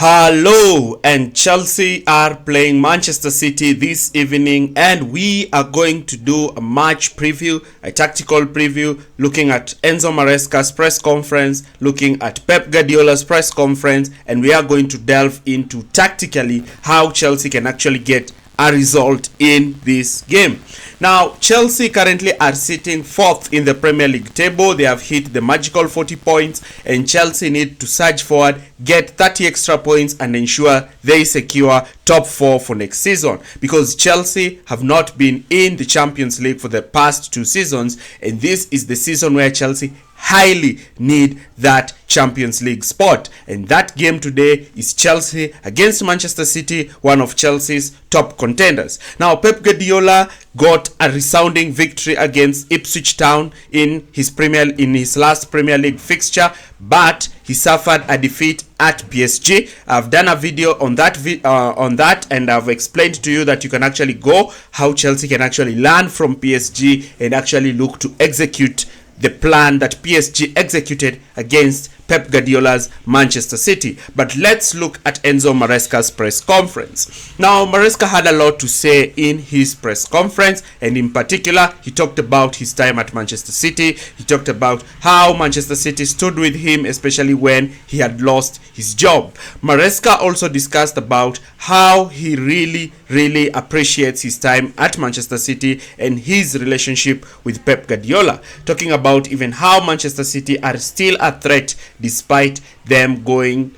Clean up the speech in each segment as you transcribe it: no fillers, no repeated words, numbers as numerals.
Hello, and Chelsea are playing Manchester City this evening, and we are going to do a match preview, a tactical preview, looking at Enzo Maresca's press conference, looking at Pep Guardiola's press conference, and we are going to delve into tactically how Chelsea can actually get a result in this game. Now, Chelsea currently are sitting 4th in the Premier League table. They have hit the magical 40 points, and Chelsea need to surge forward, get 30 extra points, and ensure they secure top 4 for next season, because Chelsea have not been in the Champions League for the past 2 seasons, and this is the season where Chelsea highly need that Champions League spot. And that game today is Chelsea against Manchester City, one of Chelsea's top contenders. Now, Pep Guardiola got a resounding victory against Ipswich Town in his last Premier League fixture, but he suffered a defeat at PSG. I've done a video on that, and I've explained to you that you can actually go how Chelsea can actually learn from PSG and actually look to execute the plan that PSG executed against Pep Guardiola's Manchester City. But let's look at Enzo Maresca's press conference. Now, Maresca had a lot to say in his press conference, and in particular, he talked about his time at Manchester City. He talked about how Manchester City stood with him, especially when he had lost his job. Maresca also discussed about how he really appreciates his time at Manchester City and his relationship with Pep Guardiola, talking about even how Manchester City are still a threat despite them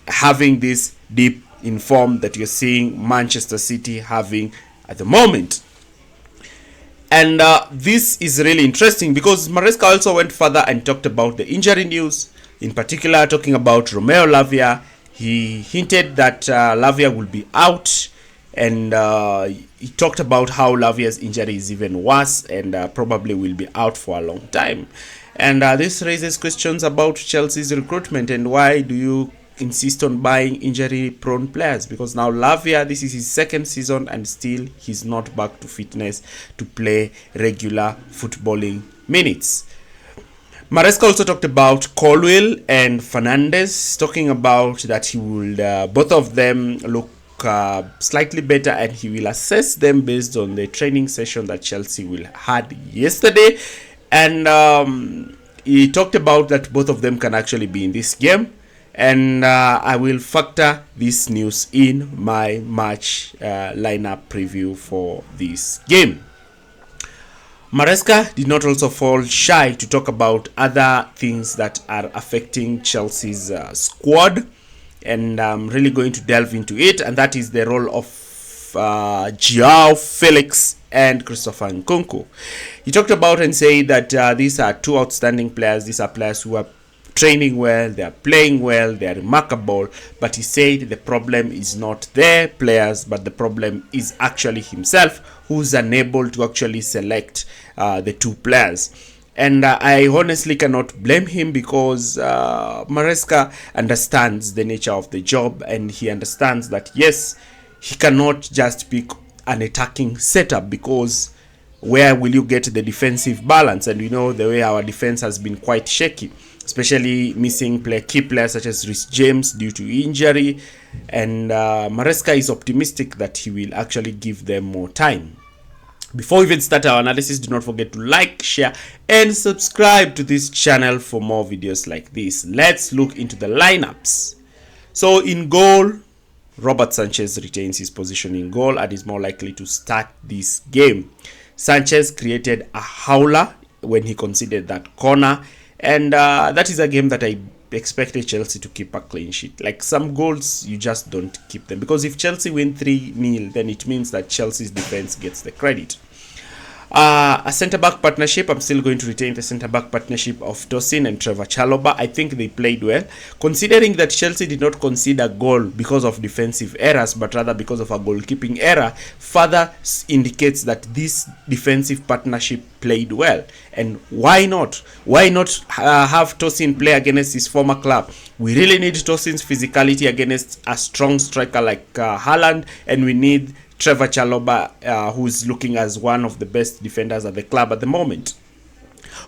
having this deep in form that you're seeing Manchester City having at the moment. And this is really interesting because Maresca also went further and talked about the injury news, in particular talking about Romeo Lavia. He hinted that Lavia will be out, and he talked about how Lavia's injury is even worse and probably will be out for a long time. And this raises questions about Chelsea's recruitment, and why do you insist on buying injury-prone players? Because now Lavia, this is his 2nd season, and still he's not back to fitness to play regular footballing minutes. Maresca also talked about Colwill and Fernandes, talking about that he will both of them look slightly better, and he will assess them based on the training session that Chelsea had yesterday. And he talked about that both of them can actually be in this game, and I will factor this news in my match lineup preview for this game. Maresca did not also fall shy to talk about other things that are affecting Chelsea's squad, and I'm really going to delve into it, and that is the role of Joao Felix and Christopher Nkunku. He talked about and said that these are 2 outstanding players. These are players who are training well, they are playing well, they are remarkable, but he said the problem is not their players, but the problem is actually himself, who's unable to actually select the 2 players. And I honestly cannot blame him, because Maresca understands the nature of the job, and he understands that yes, he cannot just pick an attacking setup, because where will you get the defensive balance? And we know the way our defense has been quite shaky, especially missing key players such as Reece James due to injury. And Maresca is optimistic that he will actually give them more time. Before we even start our analysis, do not forget to like, share, and subscribe to this channel for more videos like this. Let's look into the lineups. So in goal, Robert Sanchez retains his position in goal and is more likely to start this game. Sanchez created a howler when he conceded that corner, and that is a game that I expected Chelsea to keep a clean sheet. Like, some goals, you just don't keep them, because if Chelsea win 3-0, then it means that Chelsea's defense gets the credit. A centre-back partnership, I'm still going to retain the centre-back partnership of Tosin and Trevor Chalobah. I think they played well, considering that Chelsea did not concede a goal because of defensive errors, but rather because of a goalkeeping error. Further indicates that this defensive partnership played well. And why not? Why not have Tosin play against his former club? We really need Tosin's physicality against a strong striker like Haaland, and we need Trevor Chalobah, who's looking as one of the best defenders at the club at the moment.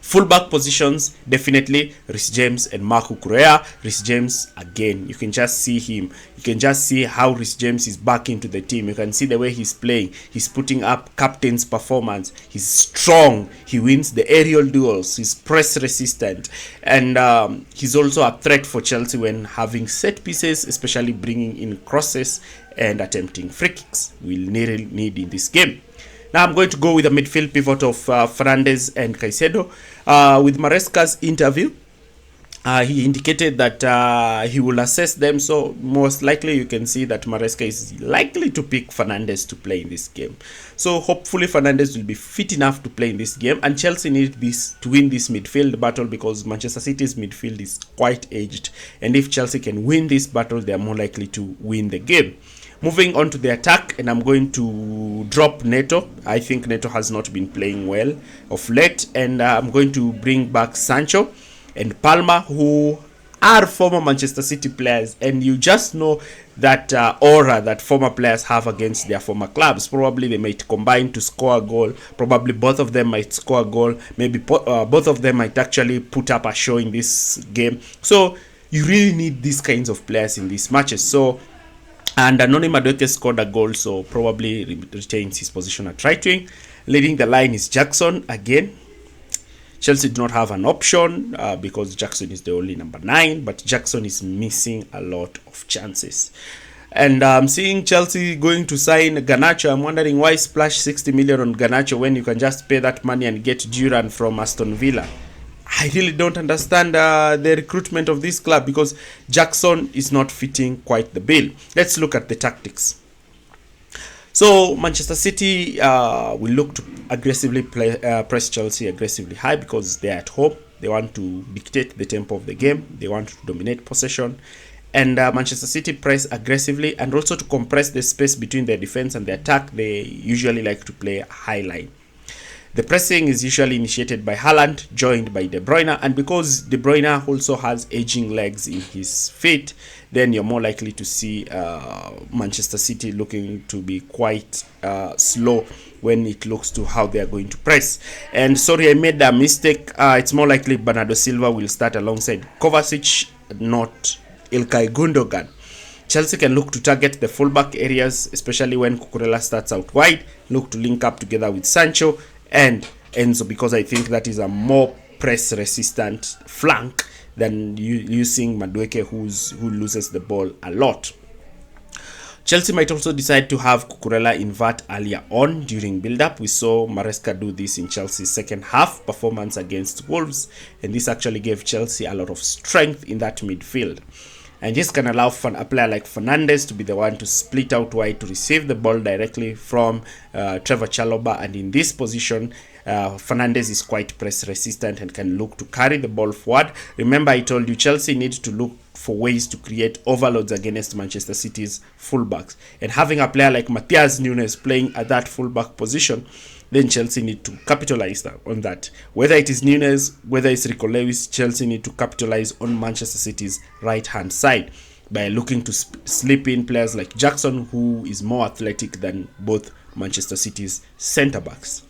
Fullback positions, definitely Reece James and Marc Cucurella. Reece James, again, you can just see him. You can just see how Reece James is back into the team. You can see the way he's playing. He's putting up captain's performance. He's strong. He wins the aerial duels. He's press resistant. And he's also a threat for Chelsea when having set pieces, especially bringing in crosses and attempting free kicks. We'll need in this game. Now I'm going to go with the midfield pivot of Fernandes and Caicedo. With Maresca's interview, he indicated that he will assess them, so most likely you can see that Maresca is likely to pick Fernandes to play in this game. So hopefully Fernandes will be fit enough to play in this game, and Chelsea need this to win this midfield battle because Manchester City's midfield is quite aged, and if Chelsea can win this battle, they are more likely to win the game. Moving on to the attack, and I'm going to drop Neto. I think Neto has not been playing well of late, and I'm going to bring back Sancho and Palmer, who are former Manchester City players, and you just know that aura that former players have against their former clubs. Probably they might combine to score a goal. Probably both of them might score a goal. Maybe both of them might actually put up a show in this game. So you really need these kinds of players in these matches. So, and Noni Madueke scored a goal, so probably retains his position at right wing. Leading the line is Jackson again. Chelsea do not have an option because Jackson is the only number 9, but Jackson is missing a lot of chances. And I'm seeing Chelsea going to sign Garnacho. I'm wondering why splash 60 million on Garnacho when you can just pay that money and get Duran from Aston Villa. I really don't understand the recruitment of this club because Jackson is not fitting quite the bill. Let's look at the tactics. So Manchester City will look to aggressively press Chelsea aggressively high because they're at home. They want to dictate the tempo of the game. They want to dominate possession. And Manchester City press aggressively, and also to compress the space between their defense and the attack, they usually like to play a high line. The pressing is usually initiated by Haaland, joined by De Bruyne, and because De Bruyne also has aging legs in his feet, then you're more likely to see Manchester City looking to be quite slow when it looks to how they are going to press. And sorry, I made a mistake. It's more likely Bernardo Silva will start alongside Kovacic, not Ilkay Gundogan. Chelsea can look to target the fullback areas, especially when Cucurella starts out wide, look to link up together with Sancho and Enzo, because I think that is a more press resistant flank than using Madueke who loses the ball a lot. Chelsea might also decide to have Cucurella invert earlier on during build-up. We saw Maresca do this in Chelsea's second half performance against Wolves, and this actually gave Chelsea a lot of strength in that midfield. And this can allow a player like Fernandes to be the one to split out wide to receive the ball directly from Trevor Chalobah. And in this position, Fernandes is quite press resistant and can look to carry the ball forward. Remember, I told you Chelsea needs to look for ways to create overloads against Manchester City's fullbacks. And having a player like Matheus Nunes playing at that fullback position, then Chelsea need to capitalize on that. Whether it is Nunes, whether it's Rico Lewis, Chelsea need to capitalize on Manchester City's right-hand side by looking to slip in players like Jackson, who is more athletic than both Manchester City's centre-backs.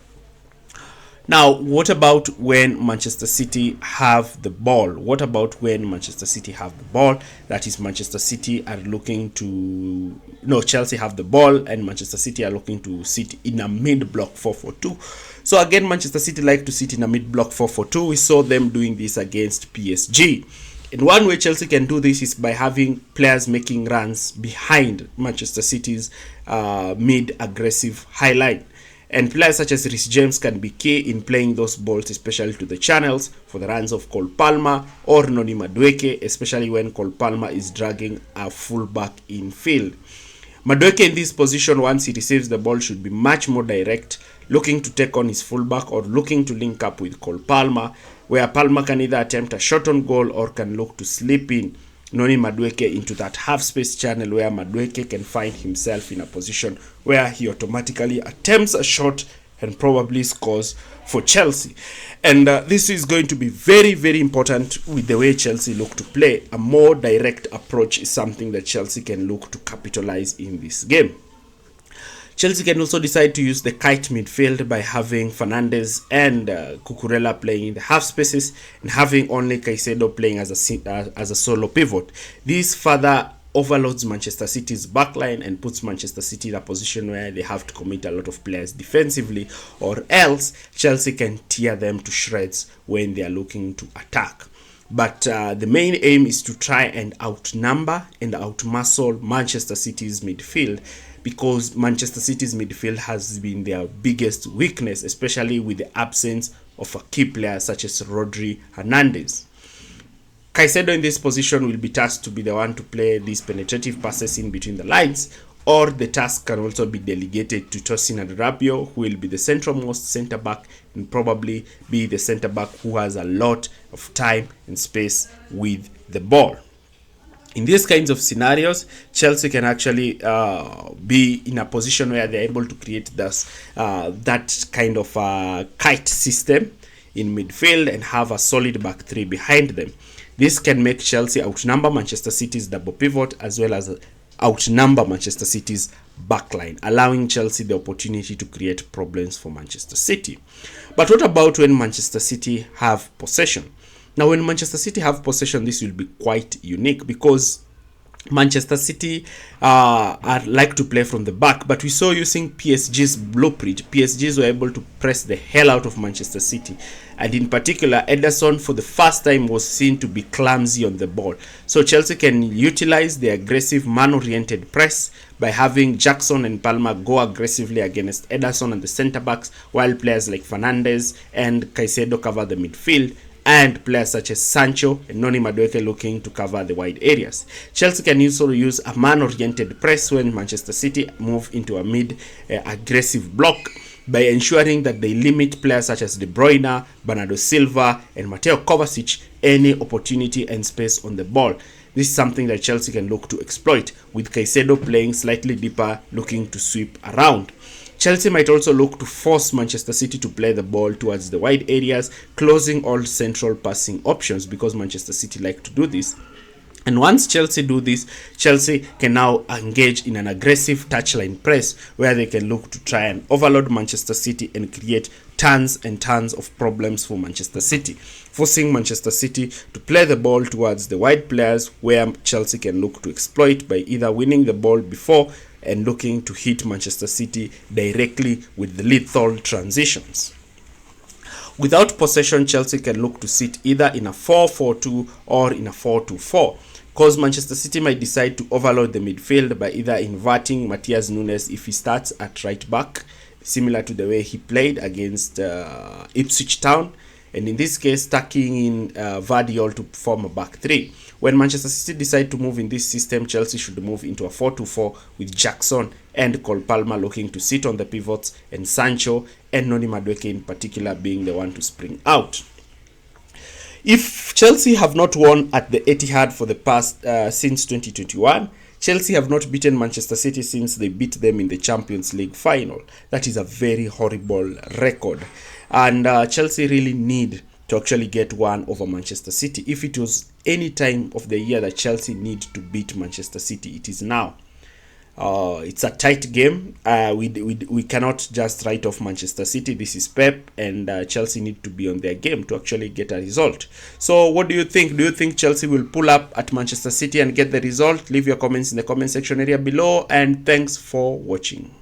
Now, what about when Manchester City have the ball? What about when Manchester City have the ball? That is, Manchester City are looking to... No, Chelsea have the ball and Manchester City are looking to sit in a mid-block 4-4-2. So again, Manchester City like to sit in a mid-block 4-4-2. We saw them doing this against PSG. And one way Chelsea can do this is by having players making runs behind Manchester City's mid-aggressive high line. And players such as Reece James can be key in playing those balls, especially to the channels for the runs of Cole Palmer or Noni Madueke, especially when Cole Palmer is dragging a fullback in field. Madueke in this position, once he receives the ball, should be much more direct, looking to take on his fullback or looking to link up with Cole Palmer, where Palmer can either attempt a shot on goal or can look to slip in Noni Madueke into that half space channel where Madueke can find himself in a position where he automatically attempts a shot and probably scores for Chelsea. And this is going to be very, very important with the way Chelsea look to play. A more direct approach is something that Chelsea can look to capitalize in this game. Chelsea can also decide to use the kite midfield by having Fernandes and Cucurella playing in the half spaces and having only Caicedo playing as a solo pivot. This further overloads Manchester City's backline and puts Manchester City in a position where they have to commit a lot of players defensively, or else Chelsea can tear them to shreds when they are looking to attack. But the main aim is to try and outnumber and outmuscle Manchester City's midfield, because Manchester City's midfield has been their biggest weakness, especially with the absence of a key player such as Rodri Hernandez. Caicedo in this position will be tasked to be the one to play these penetrative passes in between the lines, or the task can also be delegated to Tosin Adarabioyo, who will be the central-most centre-back and probably be the centre-back who has a lot of time and space with the ball. In these kinds of scenarios, Chelsea can actually be in a position where they're able to create that kind of kite system in midfield and have a solid back three behind them. This can make Chelsea outnumber Manchester City's double pivot as well as outnumber Manchester City's backline, allowing Chelsea the opportunity to create problems for Manchester City. But what about when Manchester City have possession? Now, when Manchester City have possession, this will be quite unique because Manchester City like to play from the back, but we saw using PSG's blueprint, PSGs were able to press the hell out of Manchester City, and in particular, Ederson for the first time was seen to be clumsy on the ball. So Chelsea can utilize the aggressive man-oriented press by having Jackson and Palmer go aggressively against Ederson and the centre-backs, while players like Fernandes and Caicedo cover the midfield, and players such as Sancho and Noni Madueke looking to cover the wide areas. Chelsea can also use a man-oriented press when Manchester City move into a mid-aggressive block by ensuring that they limit players such as De Bruyne, Bernardo Silva, and Mateo Kovacic any opportunity and space on the ball. This is something that Chelsea can look to exploit, with Caicedo playing slightly deeper, looking to sweep around. Chelsea might also look to force Manchester City to play the ball towards the wide areas, closing all central passing options, because Manchester City like to do this. And once Chelsea do this, Chelsea can now engage in an aggressive touchline press where they can look to try and overload Manchester City and create tons and tons of problems for Manchester City, forcing Manchester City to play the ball towards the wide players, where Chelsea can look to exploit by either winning the ball before and looking to hit Manchester City directly with the lethal transitions. Without possession, Chelsea can look to sit either in a 4-4-2 or in a 4-2-4, because Manchester City might decide to overload the midfield by either inverting Matheus Nunes if he starts at right back, similar to the way he played against Ipswich Town, and in this case stacking in Vardiol to form a back three. When Manchester City decide to move in this system, Chelsea should move into a 4-2-4 with Jackson and Cole Palmer looking to sit on the pivots, and Sancho and Noni Madueke in particular being the one to spring out. If Chelsea have not won at the Etihad for the past since 2021, Chelsea have not beaten Manchester City since they beat them in the Champions League final. That is a very horrible record, and Chelsea really need to actually get one over Manchester City. If it was any time of the year that Chelsea need to beat Manchester City, it is now. It's a tight game. We cannot just write off Manchester City. This is Pep, and Chelsea need to be on their game to actually get a result. So what do you think? Do you think Chelsea will pull up at Manchester City and get the result? Leave your comments in the comment section area below, and thanks for watching.